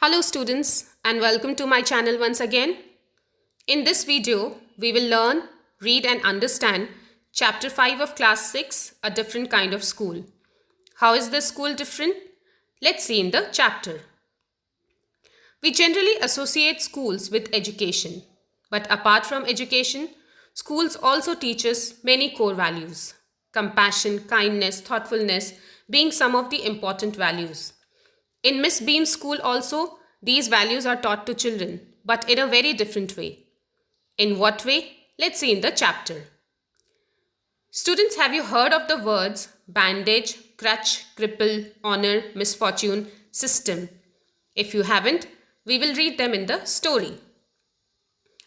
Hello students and welcome to my channel once again. In this video, we will learn, read and understand chapter 5 of class 6, A Different Kind of School. How is this school different? Let's see in the chapter. We generally associate schools with education, but apart from education, schools also teach us many core values. Compassion, kindness, thoughtfulness being some of the important values. In Miss Beam's school also, these values are taught to children, but in a very different way. In what way? Let's see in the chapter. Students, have you heard of the words bandage, crutch, cripple, honor, misfortune, system? If you haven't, we will read them in the story.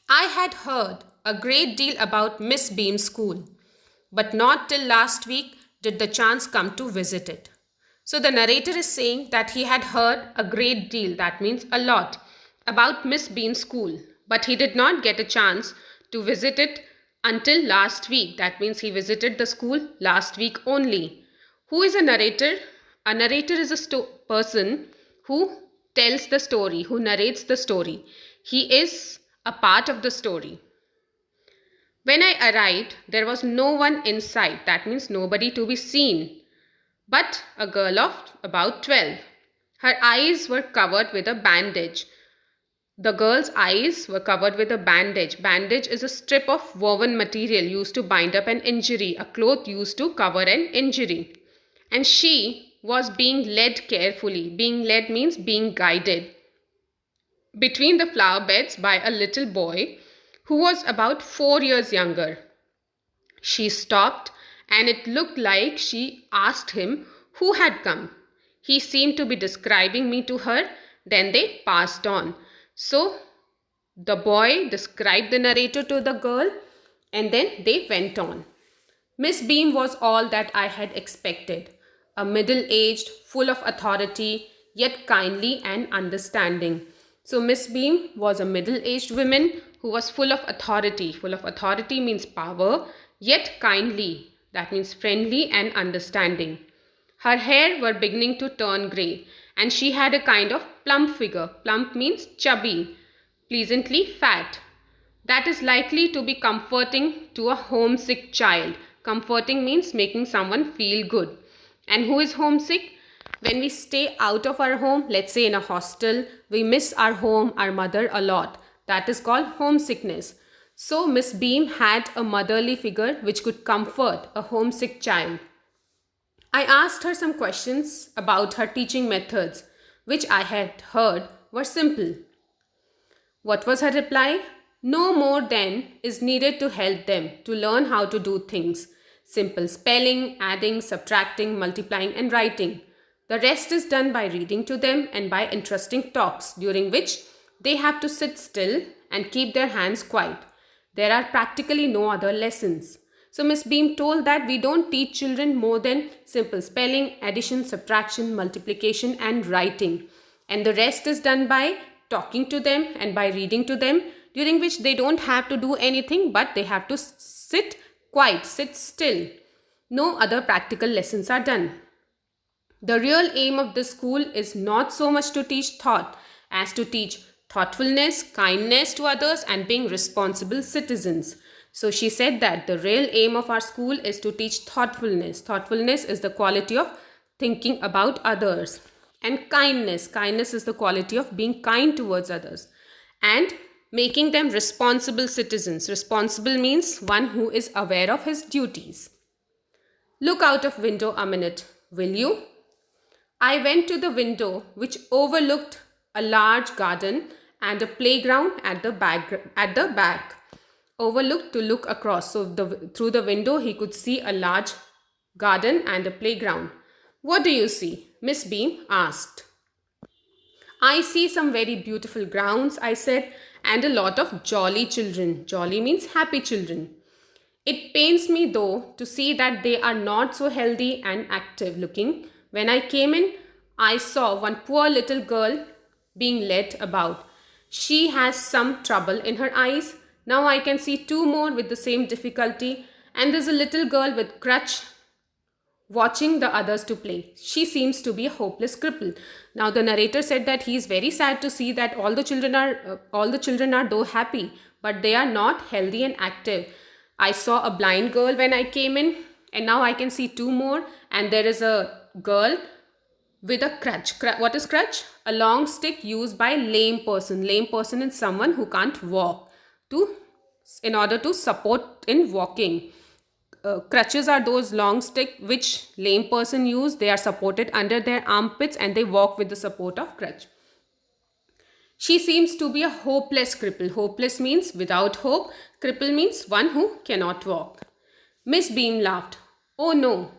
I had heard a great deal about Miss Beam's school, but not till last week did the chance come to visit it. So the narrator is saying that he had heard a great deal, that means a lot, about Miss Beam's school, but he did not get a chance to visit it until last week. That means he visited the school last week only. Who is a narrator? A narrator is a person who tells the story, who narrates the story. He is a part of the story. When I arrived, there was no one in sight, that means nobody to be seen, but a girl of about 12. Her eyes were covered with a bandage. The girl's eyes were covered with a bandage. Bandage is a strip of woven material used to bind up an injury, a cloth used to cover an injury. And she was being led carefully. Being led means being guided between the flower beds by a little boy who was about 4 years younger. She stopped, and it looked like she asked him who had come. He seemed to be describing me to her. Then they passed on. So the boy described the narrator to the girl, and then they went on. Miss Beam was all that I had expected. A middle-aged, full of authority, yet kindly and understanding. So Miss Beam was a middle-aged woman who was full of authority. Full of authority means power, yet kindly. That means friendly and understanding. Her hair were beginning to turn grey, and she had a kind of plump figure. Plump means chubby, pleasantly fat. That is likely to be comforting to a homesick child. Comforting means making someone feel good. And who is homesick? When we stay out of our home, let's say in a hostel, we miss our home, our mother a lot. That is called homesickness. So Miss Beam had a motherly figure which could comfort a homesick child. I asked her some questions about her teaching methods, which I had heard were simple. What was her reply? No more than is needed to help them to learn how to do things. Simple spelling, adding, subtracting, multiplying and writing. The rest is done by reading to them and by interesting talks, during which they have to sit still and keep their hands quiet. There are practically no other lessons. So Miss Beam told that we don't teach children more than simple spelling, addition, subtraction, multiplication and writing. And the rest is done by talking to them and by reading to them, during which they don't have to do anything, but they have to sit quiet, sit still. No other practical lessons are done. The real aim of this school is not so much to teach thought as to teach thoughtfulness, kindness to others and being responsible citizens. So she said that the real aim of our school is to teach thoughtfulness. Thoughtfulness is the quality of thinking about others. And kindness. Kindness is the quality of being kind towards others. And making them responsible citizens. Responsible means one who is aware of his duties. Look out of window a minute, will you? I went to the window which overlooked a large garden and a playground at the back. Overlooked to look across. So through the window he could see a large garden and a playground. What do you see? Miss Beam asked. I see some very beautiful grounds, I said, and a lot of jolly children. Jolly means happy children. It pains me though to see that they are not so healthy and active looking. When I came in, I saw one poor little girl being led about. She has some trouble in her eyes. Now I can see two more with the same difficulty, and there's a little girl with crutch watching the others to play. She seems to be a hopeless cripple. Now the narrator said that he is very sad to see that all the children are though happy, but they are not healthy and active. I saw a blind girl when I came in, and now I can see two more, and there is a girl with a crutch. What is crutch? A long stick used by lame person. Lame person is someone who can't walk to in order to support in walking. Crutches are those long stick which lame person use. They are supported under their armpits and they walk with the support of crutch. She seems to be a hopeless cripple. Hopeless means without hope. Cripple means one who cannot walk. Miss Beam laughed. Oh no,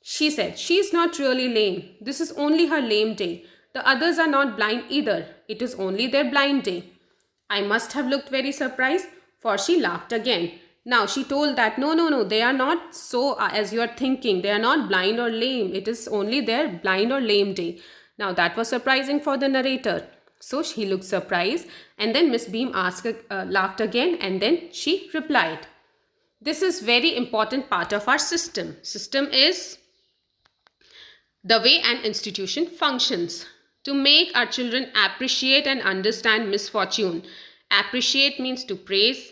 she said, she is not really lame. This is only her lame day. The others are not blind either. It is only their blind day. I must have looked very surprised, for she laughed again. Now she told that no, they are not so as you are thinking. They are not blind or lame. It is only their blind or lame day. Now that was surprising for the narrator. So she looked surprised, and then Miss Beam laughed again, and then she replied. This is very important part of our system. System is the way an institution functions. To make our children appreciate and understand misfortune. Appreciate means to praise.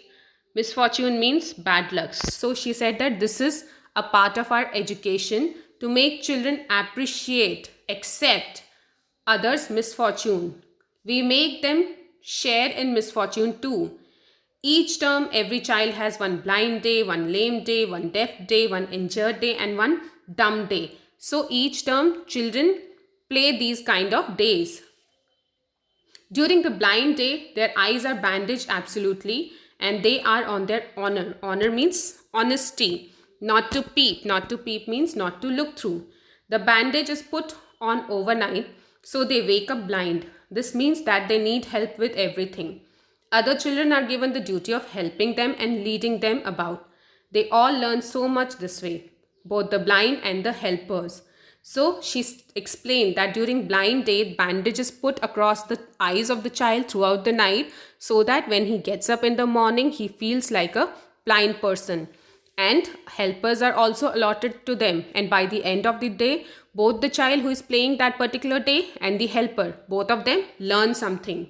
Misfortune means bad luck. So she said that this is a part of our education to make children appreciate, accept others' misfortune. We make them share in misfortune too. Each term, every child has one blind day, one lame day, one deaf day, one injured day, and one dumb day. So each term, children play these kind of days. During the blind day, their eyes are bandaged absolutely, and they are on their honor. Honor means honesty, not to peep. Not to peep means not to look through. The bandage is put on overnight, so they wake up blind. This means that they need help with everything. Other children are given the duty of helping them and leading them about. They all learn so much this way, both the blind and the helpers. So she explained that during blind day, bandage is put across the eyes of the child throughout the night, so that when he gets up in the morning, he feels like a blind person. And helpers are also allotted to them. And by the end of the day, both the child who is playing that particular day and the helper, both of them learn something.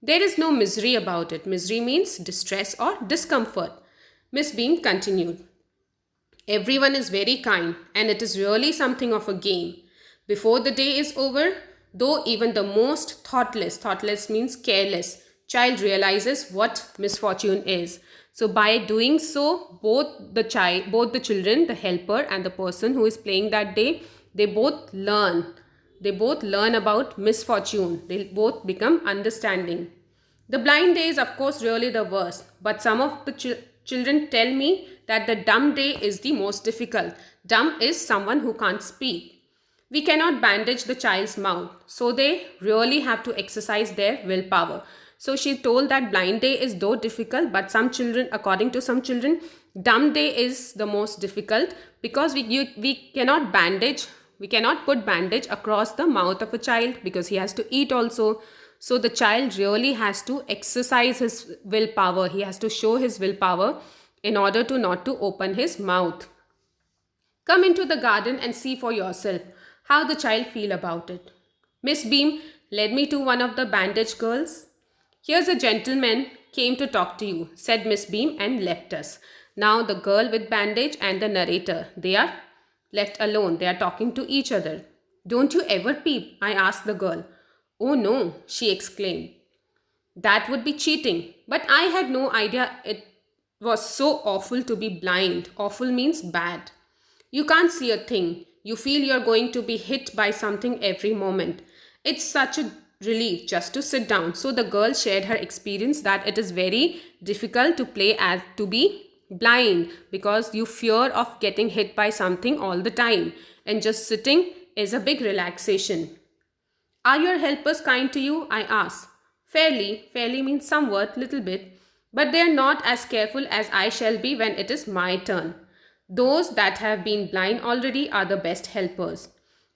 There is no misery about it. Misery means distress or discomfort. Miss Beam continued. Everyone is very kind, and it is really something of a game. Before the day is over, though even the most thoughtless means careless, child realizes what misfortune is. So by doing so, both the children, the helper and the person who is playing that day, they both learn. They both learn about misfortune. They both become understanding. The blind day is of course really the worst, but some of the children tell me that the dumb day is the most difficult. Dumb is someone who can't speak. We cannot bandage the child's mouth, so they really have to exercise their willpower. So she told that blind day is though difficult, but according to some children, dumb day is the most difficult, because we cannot bandage. We cannot put bandage across the mouth of a child because he has to eat also. So the child really has to exercise his willpower. He has to show his willpower in order to not to open his mouth. Come into the garden and see for yourself how the child feel about it. Miss Beam led me to one of the bandaged girls. Here's a gentleman came to talk to you, said Miss Beam, and left us. Now the girl with bandage and the narrator, they are left alone. They are talking to each other. Don't you ever peep? I asked the girl. Oh no, she exclaimed. That would be cheating. But I had no idea it was so awful to be blind. Awful means bad. You can't see a thing. You feel you're going to be hit by something every moment. It's such a relief just to sit down. So the girl shared her experience that it is very difficult to play as to be blind, because you fear of getting hit by something all the time, and just sitting is a big relaxation. Are your helpers kind to you? I asked. Fairly means somewhat, little bit, but they are not as careful as I shall be when it is my turn. Those that have been blind already are the best helpers.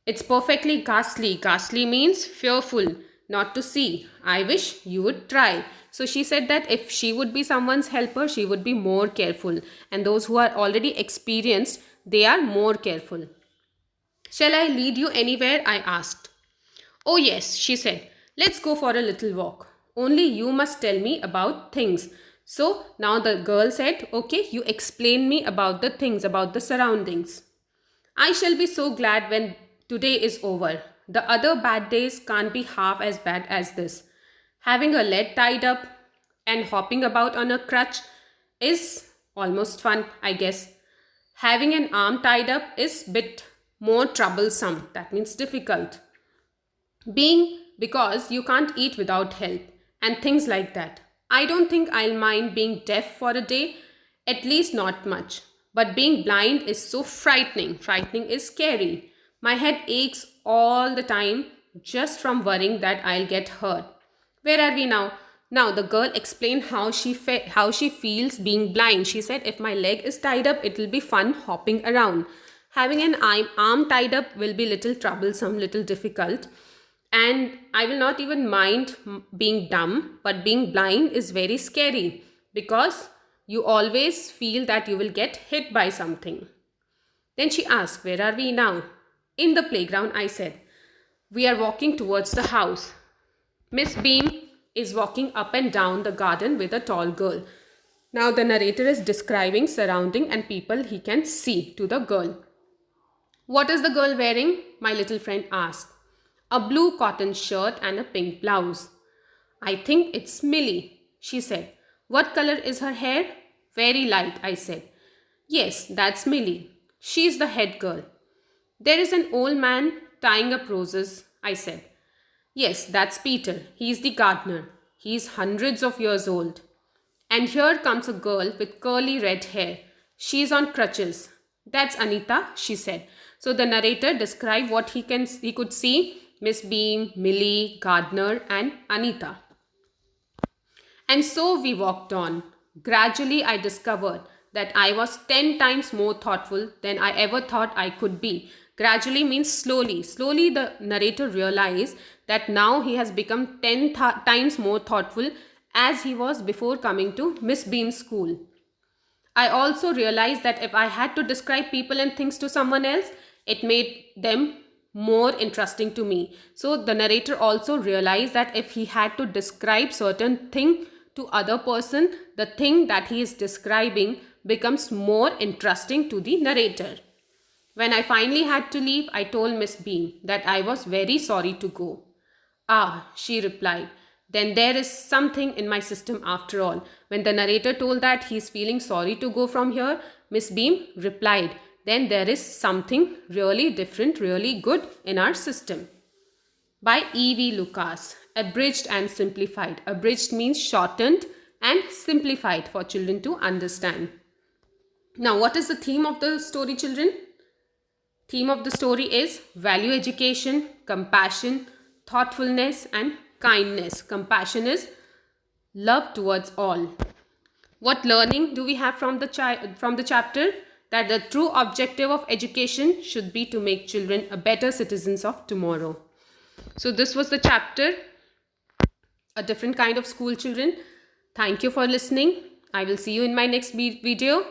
It's perfectly ghastly. Ghastly means fearful, not to see. I wish you would try. So she said that if she would be someone's helper, she would be more careful. And those who are already experienced, they are more careful. Shall I lead you anywhere? I asked. Oh, yes, she said. Let's go for a little walk. Only you must tell me about things. So now the girl said, okay, you explain me about the things, about the surroundings. I shall be so glad when today is over. The other bad days can't be half as bad as this. Having a leg tied up and hopping about on a crutch is almost fun, I guess. Having an arm tied up is bit more troublesome. That means difficult. Being because you can't eat without help and things like that. I don't think I'll mind being deaf for a day, at least not much. But being blind is so frightening. Frightening is scary. My head aches all the time just from worrying that I'll get hurt. Where are we now? Now the girl explained how she feels being blind. She said if my leg is tied up, it will be fun hopping around. Having an arm tied up will be little troublesome, little difficult. And I will not even mind being dumb, but being blind is very scary because you always feel that you will get hit by something. Then she asked, where are we now? In the playground, I said. We are walking towards the house. Miss Beam is walking up and down the garden with a tall girl. Now the narrator is describing surrounding and people he can see to the girl. What is the girl wearing? My little friend asked. A blue cotton shirt and a pink blouse. I think it's Millie, she said. What color is her hair? Very light, I said. Yes, that's Millie. She's the head girl. There is an old man tying up roses, I said. Yes, that's Peter. He's the gardener. He's hundreds of years old. And here comes a girl with curly red hair. She's on crutches. That's Anita, she said. So the narrator described what he could see. Miss Beam, Millie, Gardner and Anita. And so we walked on. Gradually I discovered that I was 10 times more thoughtful than I ever thought I could be. Gradually means slowly. Slowly the narrator realized that now he has become 10 times more thoughtful as he was before coming to Miss Beam's school. I also realized that if I had to describe people and things to someone else, it made them more interesting to me. So the narrator also realized that if he had to describe certain thing to other person, the thing that he is describing becomes more interesting to the narrator. When I finally had to leave, I told Miss Beam that I was very sorry to go. Ah, she replied, then there is something in my system after all. When the narrator told that he is feeling sorry to go from here, Miss Beam replied, then there is something really different, really good in our system. By E.V. Lucas, abridged and simplified. Abridged means shortened and simplified for children to understand. Now, what is the theme of the story, children? Theme of the story is value education, compassion, thoughtfulness and kindness. Compassion is love towards all. What learning do we have from the chapter? That the true objective of education should be to make children a better citizens of tomorrow. So this was the chapter, a different kind of school children. Thank you for listening. I will see you in my next video.